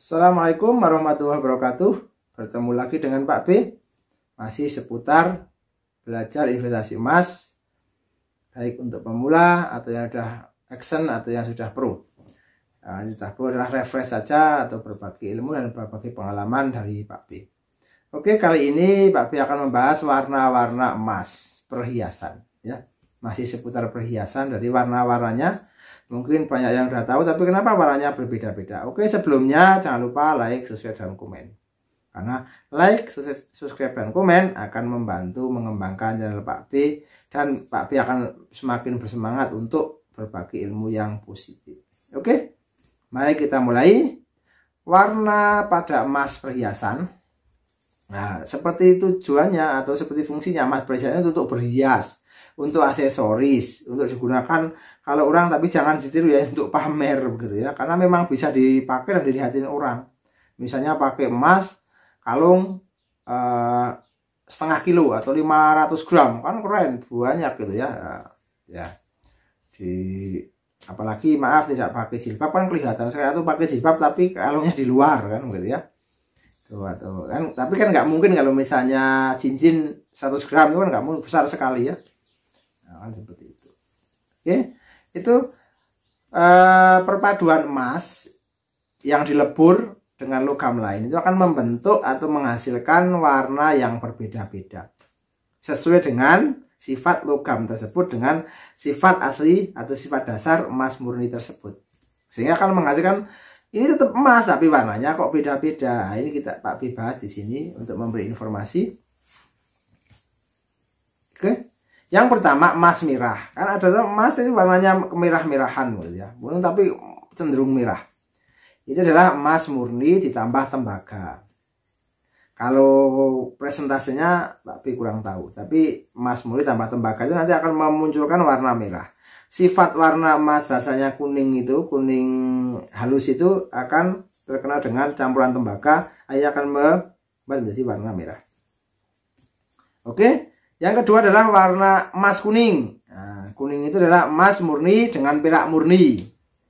Assalamualaikum warahmatullahi wabarakatuh. Bertemu lagi dengan Pak B. Masih seputar belajar investasi emas, baik untuk pemula atau yang sudah action atau yang sudah pro. Yang sudah pro adalah refresh saja atau berbagi ilmu dan berbagi pengalaman dari Pak B. Oke, kali ini Pak B akan membahas warna-warna emas perhiasan, ya. Masih seputar perhiasan, dari warna-warnanya mungkin banyak yang sudah tahu, tapi kenapa warnanya berbeda-beda. Oke, sebelumnya jangan lupa like, subscribe, dan komen. Karena like, subscribe, dan komen akan membantu mengembangkan channel Pak B, dan Pak B akan semakin bersemangat untuk berbagi ilmu yang positif. Oke, mari kita mulai. Warna pada emas perhiasan. Nah, seperti tujuannya atau seperti fungsinya emas perhiasan itu untuk berhias, untuk aksesoris, untuk digunakan kalau orang, tapi jangan ditiru ya, untuk pamer begitu ya, karena memang bisa dipakai dan dilihatin orang. Misalnya pakai emas kalung setengah kilo atau 500 gram, kan keren, banyak gitu ya. Ya, apalagi maaf tidak pakai jilbab kan kelihatan sekali, atau pakai jilbab tapi kalungnya di luar kan gitu ya. Tuh, kan, tapi kan nggak mungkin kalau misalnya cincin 100 gram itu kan nggak mungkin, besar sekali ya. Nah, kan seperti itu. Oke, itu perpaduan emas yang dilebur dengan logam lain itu akan membentuk atau menghasilkan warna yang berbeda-beda sesuai dengan sifat logam tersebut dengan sifat asli atau sifat dasar emas murni tersebut, sehingga akan menghasilkan ini tetap emas tapi warnanya kok beda-beda. Ini kita Pak B bahas di sini untuk memberi informasi. Oke. Yang pertama emas merah. Kan ada emas itu warnanya kemerah-merahan gitu ya. Tapi cenderung merah. Itu adalah emas murni ditambah tembaga. Kalau presentasinya Pak B kurang tahu, tapi emas murni tambah tembaga itu nanti akan memunculkan warna merah. Sifat warna emas dasarnya kuning itu, kuning halus itu akan terkenal dengan campuran tembaga, akhirnya akan menjadi warna merah. Oke, yang kedua adalah warna emas kuning. Nah, kuning itu adalah emas murni dengan perak murni.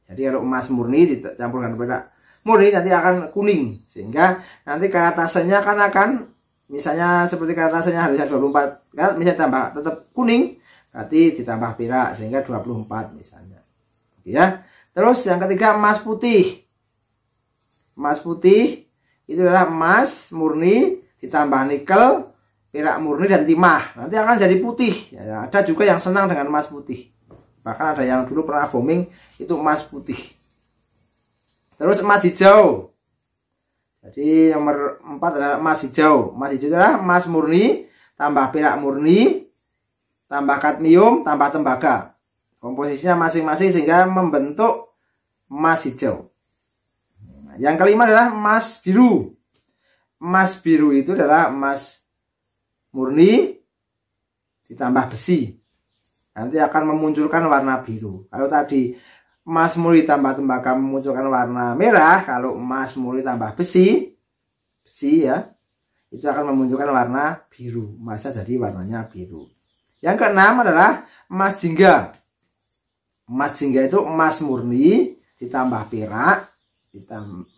Jadi kalau emas murni dicampurkan perak murni nanti akan kuning, sehingga nanti karatasenya kan akan, misalnya seperti karatasenya harusnya 24 karat, misalnya tambah tetap kuning, berarti ditambah perak sehingga 24 misalnya. Oke ya. Terus yang ketiga emas putih. Emas putih itu adalah emas murni ditambah nikel, perak murni, dan timah. Nanti akan jadi putih. Ya, ada juga yang senang dengan emas putih. Bahkan ada yang dulu pernah booming itu emas putih. Terus emas hijau. Jadi nomor 4 adalah emas hijau. Emas hijau adalah emas murni tambah perak murni tambah kadmium tambah tembaga. Komposisinya masing-masing sehingga membentuk emas hijau. Yang kelima adalah emas biru. Emas biru itu adalah emas murni ditambah besi. Nanti akan memunculkan warna biru. Kalau tadi emas murni tambah tembaga memunculkan warna merah, kalau emas murni tambah besi ya, itu akan memunculkan warna biru. Emasnya jadi warnanya biru. Yang keenam adalah emas jingga. Emas jingga itu emas murni ditambah perak,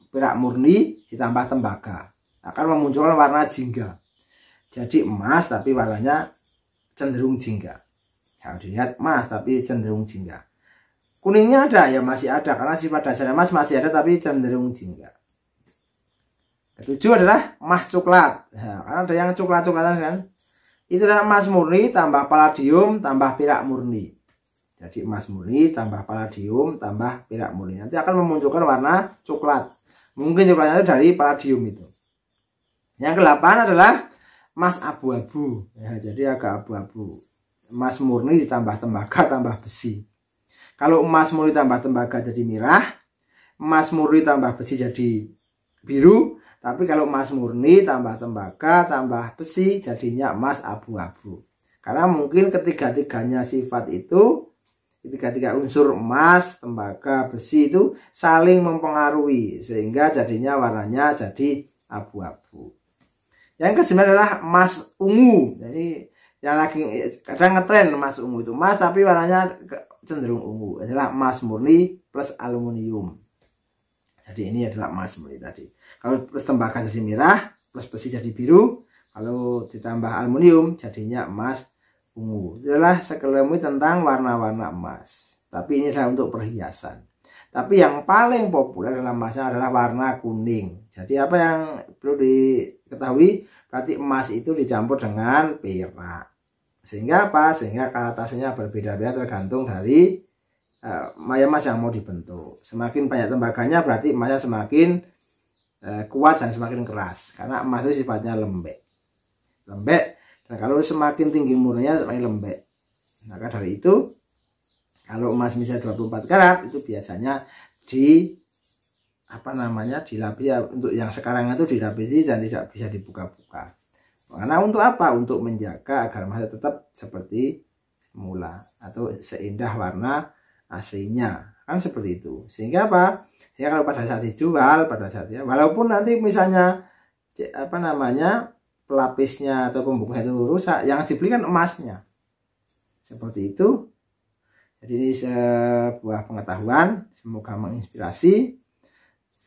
perak murni ditambah tembaga, akan memunculkan warna jingga. Jadi emas tapi warnanya cenderung jingga. Kalau dilihat emas tapi cenderung jingga. Kuningnya ada ya, masih ada karena sifat dasarnya emas masih ada tapi cenderung jingga. Ketujuh adalah emas coklat. Nah, karena ada yang coklat-coklatan kan. Itu adalah emas murni tambah palladium tambah perak murni. Jadi emas murni tambah palladium tambah perak murni. Nanti akan memunculkan warna coklat. Mungkin coklatnya dari palladium itu. Yang ke-8 adalah emas abu-abu. Ya, jadi agak abu-abu. Emas murni ditambah tembaga tambah besi. Kalau emas murni tambah tembaga jadi merah, emas murni tambah besi jadi biru. Tapi kalau emas murni tambah tembaga tambah besi jadinya emas abu-abu. Karena mungkin ketiga-tiganya sifat itu, ketiga-tiga unsur emas, tembaga, besi itu saling mempengaruhi sehingga jadinya warnanya jadi abu-abu. Yang ke-9 adalah emas ungu. Jadi yang lagi kadang ngetren emas ungu itu emas tapi warnanya cenderung ungu, adalah emas murni plus aluminium. Jadi ini adalah emas murni tadi. Kalau plus tembaga jadi merah, plus besi jadi biru, kalau ditambah aluminium jadinya emas ungu. Itulah sekelumit tentang warna-warna emas. Tapi ini adalah untuk perhiasan. Tapi yang paling populer dalam emasnya adalah warna kuning. Jadi apa yang perlu diketahui, berarti emas itu dicampur dengan perak. Sehingga apa? Sehingga karatasenya berbeda-beda tergantung dari emas yang mau dibentuk. Semakin banyak tembaganya berarti emasnya semakin kuat dan semakin keras. Karena emas itu sifatnya lembek. Dan kalau semakin tinggi murninya semakin lembek. Maka dari itu, kalau emas misalnya 24 karat itu biasanya dilapisi, untuk yang sekarang itu dilapisi dan tidak bisa dibuka-buka. Karena untuk apa? Untuk menjaga agar emasnya tetap seperti semula atau seindah warna aslinya, kan seperti itu. Sehingga apa? Sehingga kalau pada saat dijual, walaupun nanti misalnya pelapisnya atau pembungkusnya itu rusak, yang dibeli kan emasnya. Seperti itu. Jadi ini sebuah pengetahuan, semoga menginspirasi,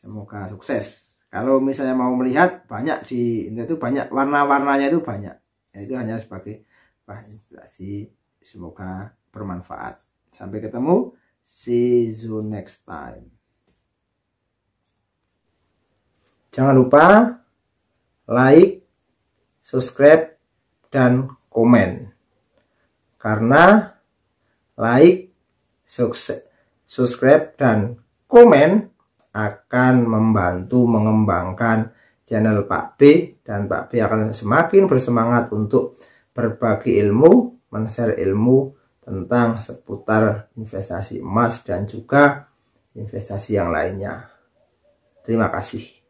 semoga sukses. Kalau misalnya mau melihat, banyak di internet itu banyak, warna-warnanya itu banyak. Itu hanya sebagai bahan inspirasi, semoga bermanfaat. Sampai ketemu, see you next time. Jangan lupa like, subscribe, dan komen. Karena like, subscribe, dan komen akan membantu mengembangkan channel Pak B, dan Pak B akan semakin bersemangat untuk berbagi ilmu, men-share ilmu tentang seputar investasi emas dan juga investasi yang lainnya. Terima kasih.